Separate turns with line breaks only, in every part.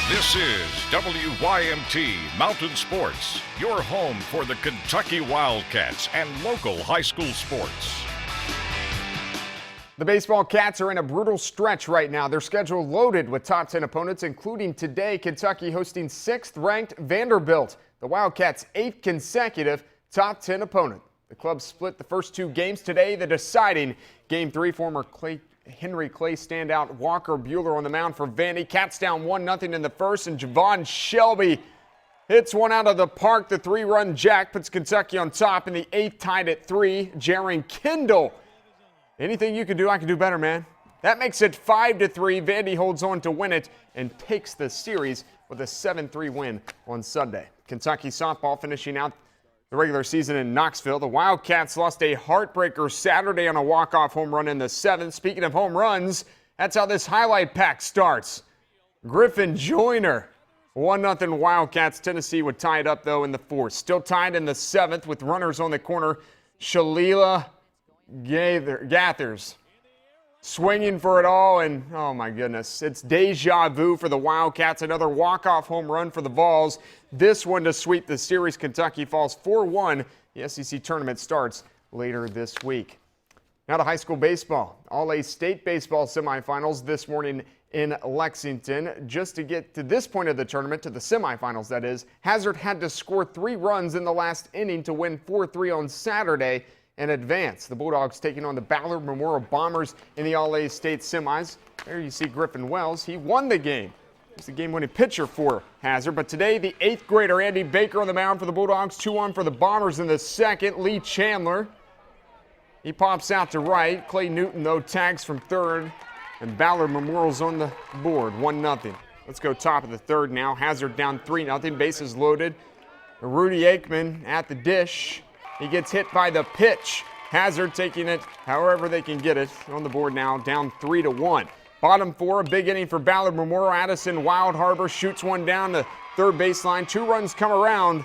This is WYMT Mountain Sports, your home for the Kentucky Wildcats and local high school sports.
The baseball Cats are in a brutal stretch right now. Their schedule loaded with top 10 opponents, including today Kentucky hosting 6th-ranked Vanderbilt, the Wildcats' 8th consecutive top 10 opponent. The club split the first 2 games today. The deciding Game 3, former Henry Clay standout Walker Buehler on the mound for Vandy. Cats down 1-0 in the first, and Javon Shelby hits one out of the park. The 3-run jack puts Kentucky on top in the 8th, tied at 3. Jaron Kendall. Anything you can do, I can do better, man. That makes it 5-3. Vandy holds on to win it and takes the series with a 7-3 win on Sunday. Kentucky softball finishing out the regular season in Knoxville. The Wildcats lost a heartbreaker Saturday on a walk-off home run in the 7th. Speaking of home runs, that's how this highlight pack starts. Griffin Joyner, 1-0 Wildcats. Tennessee would tie it up, though, in the 4th. Still tied in the 7th with runners on the corner. Shalila Gathers swinging for it all, and oh my goodness, it's deja vu for the Wildcats. Another walk-off home run for the Vols. This one to sweep the series. Kentucky falls 4-1. The SEC tournament starts later this week. Now to high school baseball. All-A state baseball semifinals this morning in Lexington. Just to get to this point of the tournament, to the semifinals that is, Hazard had to score 3 runs in the last inning to win 4-3 on Saturday and advance. The Bulldogs taking on the Ballard Memorial Bombers in the All-A State semis. There you see Griffin Wells. He won the game. He's the game-winning pitcher for Hazard. But today, the 8th grader Andy Baker on the mound for the Bulldogs. 2-on for the Bombers in the 2nd. Lee Chandler. He pops out to right. Clay Newton, though, tags from 3rd. And Ballard Memorial's on the board, 1-0. Let's go top of the 3rd now. Hazard down 3-0. Bases loaded. Rudy Aikman at the dish. He gets hit by the pitch. Hazard taking it however they can get it. On the board now, down 3-1. Bottom 4, a big inning for Ballard Memorial. Addison Wild Harbor shoots one down the 3rd baseline. 2 runs come around.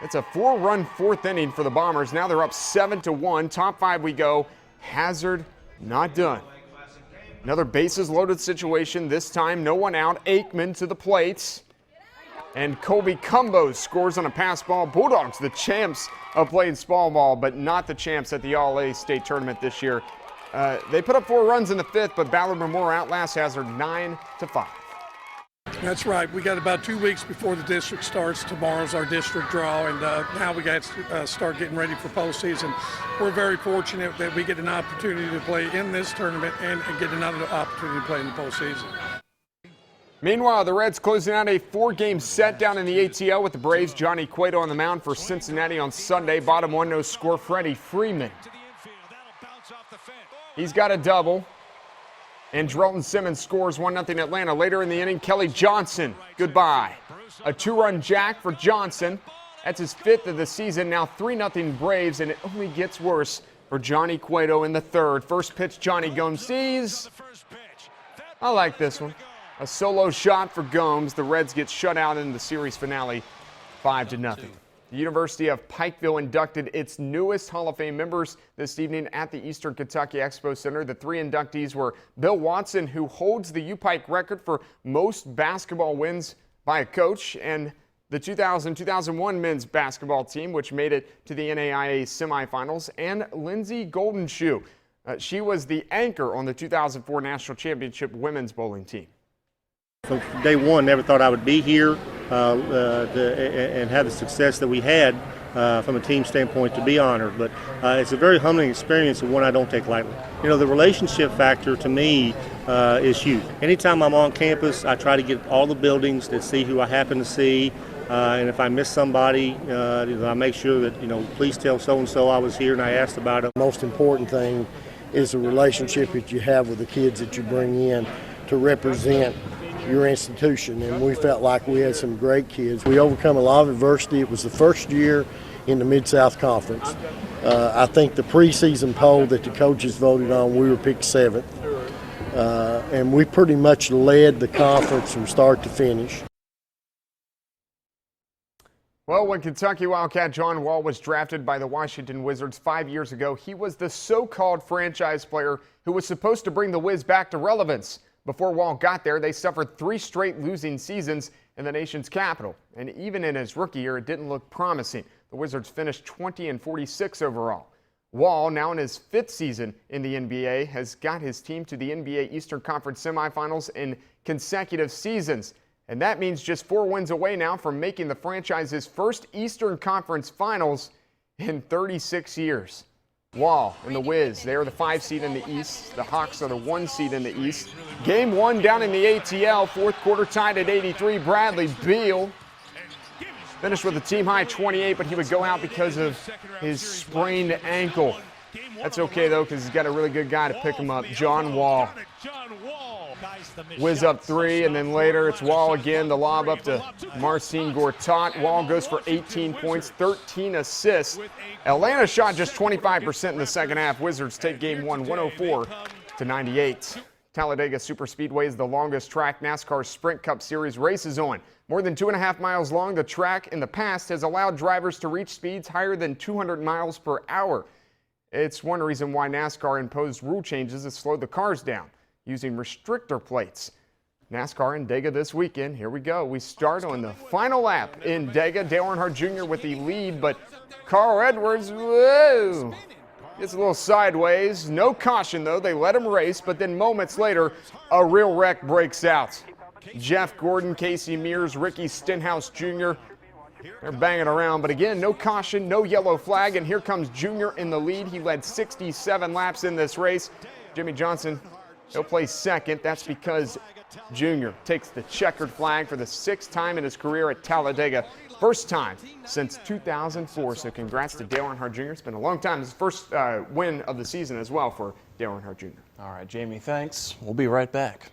It's a 4-run 4th inning for the Bombers. Now they're up 7-1. Top 5 we go. Hazard not done. Another bases loaded situation. This time no one out. Aikman to the plate. And Colby Cumbo scores on a pass ball. Bulldogs, the champs of playing small ball, but not the champs at the All-A State Tournament this year. They put up 4 runs in the 5th, but Ballard Memorial outlasts Hazard 9-5.
That's right. We got about 2 weeks before the district starts. Tomorrow's our district draw, and now we got to start getting ready for postseason. We're very fortunate that we get an opportunity to play in this tournament and get another opportunity to play in the postseason.
Meanwhile, the Reds closing out a 4-game set down in the ATL with the Braves. Johnny Cueto on the mound for Cincinnati on Sunday. Bottom 1, no score. Freddie Freeman. He's got a double. And Drelton Simmons scores 1-0 Atlanta. Later in the inning, Kelly Johnson, goodbye. A 2-run jack for Johnson. That's his 5th of the season. Now 3-0 Braves, and it only gets worse for Johnny Cueto in the 3rd. First pitch, Johnny Gomes sees. I like this one. A solo shot for Gomes. The Reds get shut out in the series finale, 5-0. The University of Pikeville inducted its newest Hall of Fame members this evening at the Eastern Kentucky Expo Center. The 3 inductees were Bill Watson, who holds the U-Pike record for most basketball wins by a coach, and the 2000-2001 men's basketball team, which made it to the NAIA semifinals, and Lindsay Goldenshoe. She was the anchor on the 2004 National Championship women's bowling team.
From day one, never thought I would be here and have the success that we had from a team standpoint to be honored. But it's a very humbling experience and one I don't take lightly. You know, the relationship factor to me is huge. Anytime I'm on campus, I try to get all the buildings to see who I happen to see. And if I miss somebody, I make sure that, please tell so-and-so I was here and I asked about it.
The most important thing is the relationship that you have with the kids that you bring in to represent your institution, and we felt like we had some great kids. We overcome a lot of adversity. It was the first year in the Mid-South Conference. I think the preseason poll that the coaches voted on, we were picked 7th, and we pretty much led the conference from start to finish.
Well, when Kentucky Wildcat John Wall was drafted by the Washington Wizards 5 years ago, he was the so-called franchise player who was supposed to bring the Wiz back to relevance. Before Wall got there, they suffered 3 straight losing seasons in the nation's capital. And even in his rookie year, it didn't look promising. The Wizards finished 20-46 overall. Wall, now in his 5th season in the NBA, has got his team to the NBA Eastern Conference semifinals in consecutive seasons. And that means just 4 wins away now from making the franchise's first Eastern Conference Finals in 36 years. Wall and the Wiz, they are the 5 seed in the East. The Hawks are the 1 seed in the East. Game 1 down in the ATL, 4th quarter tied at 83. Bradley Beal finished with a team-high 28, but he would go out because of his sprained ankle. That's okay, though, because he's got a really good guy to pick him up, John Wall. Wiz up 3, and then later it's Wall again. The lob up to Marcin Gortat. Wall goes for 18 points, 13 assists. Atlanta shot just 25% in the second half. Wizards take game 1, 104-98. Talladega Superspeedway is the longest track NASCAR Sprint Cup Series races on. More than 2.5 miles long, the track in the past has allowed drivers to reach speeds higher than 200 miles per hour. It's one reason why NASCAR imposed rule changes that slowed the cars down, using restrictor plates. NASCAR in Dega this weekend. Here we go. We start on the final lap in Dega. Dale Earnhardt Jr. with the lead, but Carl Edwards, whoa, gets a little sideways. No caution, though. They let him race, but then moments later, a real wreck breaks out. Jeff Gordon, Casey Mears, Ricky Stenhouse Jr., they're banging around, but again, no caution, no yellow flag, and here comes Jr. in the lead. He led 67 laps in this race. Jimmy Johnson, he'll place second. That's because Jr. takes the checkered flag for the 6th time in his career at Talladega. First time since 2004, so congrats to Dale Earnhardt Jr. It's been a long time. It's his first win of the season as well for Dale Earnhardt Jr.
All right, Jamie, thanks. We'll be right back.